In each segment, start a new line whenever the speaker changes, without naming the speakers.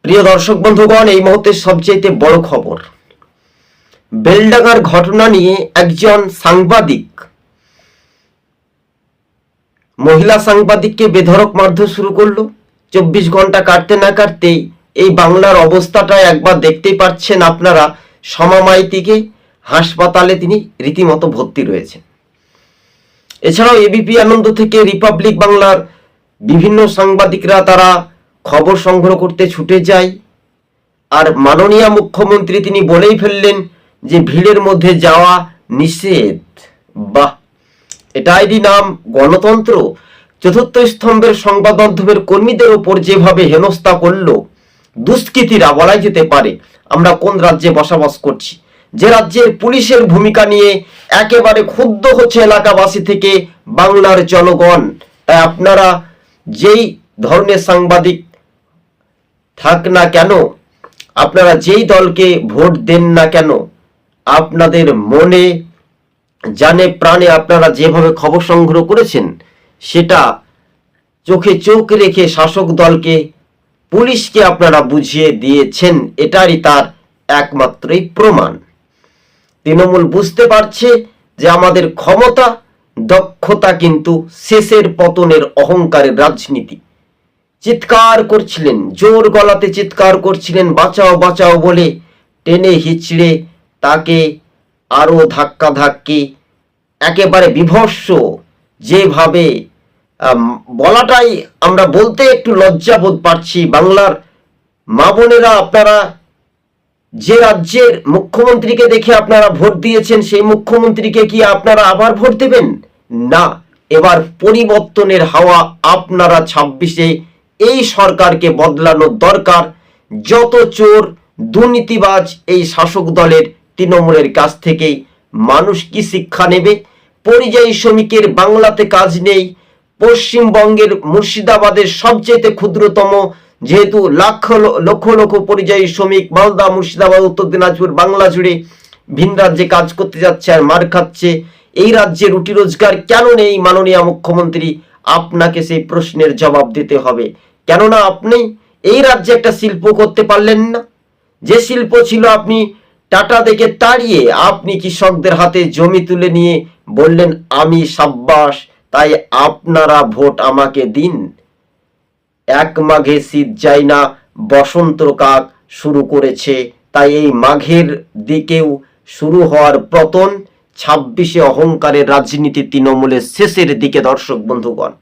প্রিয় দর্শক বন্ধুগণ, এই মুহূর্তে সবচেয়ে বড় খবর, বেলডাঙ্গার ঘটনা নিয়ে একজন সাংবাদিক মহিলা সাংবাদিককে বেধড়ক মারধর শুরু করলো। 24 ঘন্টা কাটতে না কাটতেই এই বাংলার অবস্থাটা একবার দেখতেই পাচ্ছেন আপনারা। সমামাইতিকে হাসপাতালে তিনি রীতিমতো ভর্তি রয়েছেন। এছাড়াও এবিপি আনন্দ থেকে রিপাবলিক বাংলার বিভিন্ন সাংবাদিকরা তারা খবর সংগ্রহ করতে ছুটে যায়। আর মাননীয় মুখ্যমন্ত্রী তিনি বলেই ফেললেন যে ভিড়ের মধ্যে যাওয়া নিষেধ। বাহ, এটাই নাম গণতন্ত্র? চতুর্থ স্তম্ভের সংবাদ মাধ্যমের কর্মীদের ওপর যেভাবে হেনস্থা করলো দুষ্কৃতীরা, বলাই যেতে পারে আমরা কোন রাজ্যে বসবাস করছি, যে রাজ্যের পুলিশের ভূমিকা নিয়ে একেবারে ক্ষুব্ধ হচ্ছে এলাকাবাসী থেকে বাংলার জনগণ। তাই আপনারা যেই ধরনের সাংবাদিক থাক না কেন, আপনারা যেই দলকে ভোট দেন না কেন, আপনাদের মনে জানে প্রাণে আপনারা যেভাবে খবর সংগ্রহ করেছেন সেটা চোখে চোখ রেখে শাসক দলকে, পুলিশকে আপনারা বুঝিয়ে দিয়েছেন। এটারই তার একমাত্রই প্রমাণ। তৃণমূল বুঝতে পারছে যে আমাদের ক্ষমতা দক্ষতা কিন্তু শেষের পতনের অহংকারের রাজনীতি। চিৎকার করছিলেন, জোর গলাতে চিৎকার করছিলেন বাঁচাও বাঁচাও বলে, টেনে হিচড়ে তাকে আরো ধাক্কা ধাক্কি একেবারে বিভৎস যেভাবে বলাটাই আমরা বলতে একটু লজ্জাবোধ পাচ্ছি। বাংলার মা বোনেরা, আপনারা যে রাজ্যের মুখ্যমন্ত্রীকে দেখে আপনারা ভোট দিয়েছেন সেই মুখ্যমন্ত্রীকে কি আপনারা আবার ভোট দেবেন? না, এবার পরিবর্তনের হাওয়া আপনারা 26-এ এই সরকারকে বদলানোর দরকার। যত চোর দুর্নীতিবাজ এই শাসক দলের তৃণমূলের কাছ থেকেই মানুষ কি শিক্ষা নেবে? পরিযায়ী শ্রমিকের বাংলাতে কাজ নেই। পশ্চিমবঙ্গের মুর্শিদাবাদের সবচেয়ে ক্ষুদ্রতম, যেহেতু লক্ষ লক্ষ পরিযায়ী শ্রমিক মালদা, মুর্শিদাবাদ, উত্তর দিনাজপুর, বাংলা জুড়ে ভিন রাজ্যে কাজ করতে যাচ্ছে আর মার খাচ্ছে। এই রাজ্যে রুটি রোজগার কেন নেই? মাননীয় মুখ্যমন্ত্রী, আপনাকে সেই প্রশ্নের জবাব দিতে হবে। কেননা আপনি এই রাজ্যে একটা শিল্প করতে পারলেন না। যে শিল্প ছিল আপনি টাটা দেখে তাড়িয়ে আপনি কৃষকদের হাতে জমি তুলে নিয়ে বললেন আমি সাব্বাস, তাই আপনারা ভোট আমাকে দিন। এক মাঘে শীত যায় না, বসন্ত কাক শুরু করেছে। তাই এই মাঘের দিকেও শুরু হওয়ার পতন। 26-এ অহংকারের রাজনীতি তৃণমূলের শেষের দিকে। দর্শক বন্ধুগণ,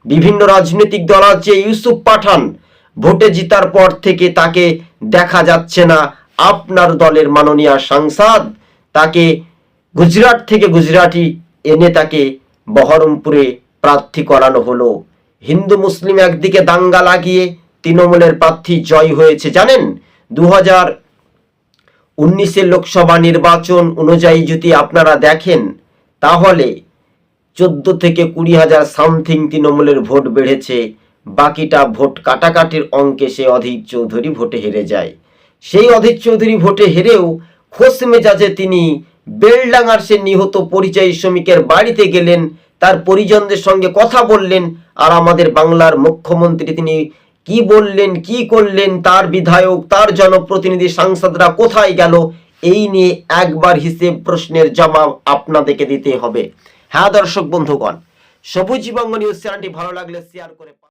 বিভিন্ন রাজনৈতিক দল আছে, ইউসুফ পাঠান ভোটে জিতার পর থেকে তাকে দেখা যাচ্ছে না। আপনার দলের মাননীয় সাংসদ, তাকে গুজরাট থেকে গুজরাটি এনে তাকে বহরমপুরে প্রার্থী করানো হলো। হিন্দু মুসলিম একদিকে দাঙ্গা লাগিয়ে তৃণমূলের প্রার্থী জয় হয়েছে। জানেন, 2019-এর লোকসভা নির্বাচন অনুযায়ী যদি আপনারা দেখেন তাহলে 14 থেকে 20,000 সামথিং তৃণমূলের ভোট বেড়েছে। বাকিটা ভোট কাটাকাটির অঙ্কে সে অধীর চৌধুরী ভোটে হেরে যায়। সেই অধীর চৌধুরী ভোটে হেরেও খোশ মেজাজে তিনি বেলডাঙ্গার সে নিহত পরিযায়ী শ্রমিকের বাড়িতে গেলেন, তার পরিজনদের সঙ্গে কথা বললেন। আর আমাদের বাংলার মুখ্যমন্ত্রী তিনি কি বললেন, কি করলেন, তার বিধায়ক, তার জনপ্রতিনিধি, সাংসদরা কোথায় গেল? এই নিয়ে একবার হিসেব প্রশ্নের জবাব আপনাদেরকে দিতে হবে। হ্যাঁ দর্শক বন্ধুগণ, সবুজ বঙ্গ নিউজ চ্যানেলটি ভালো লাগলে শেয়ার করে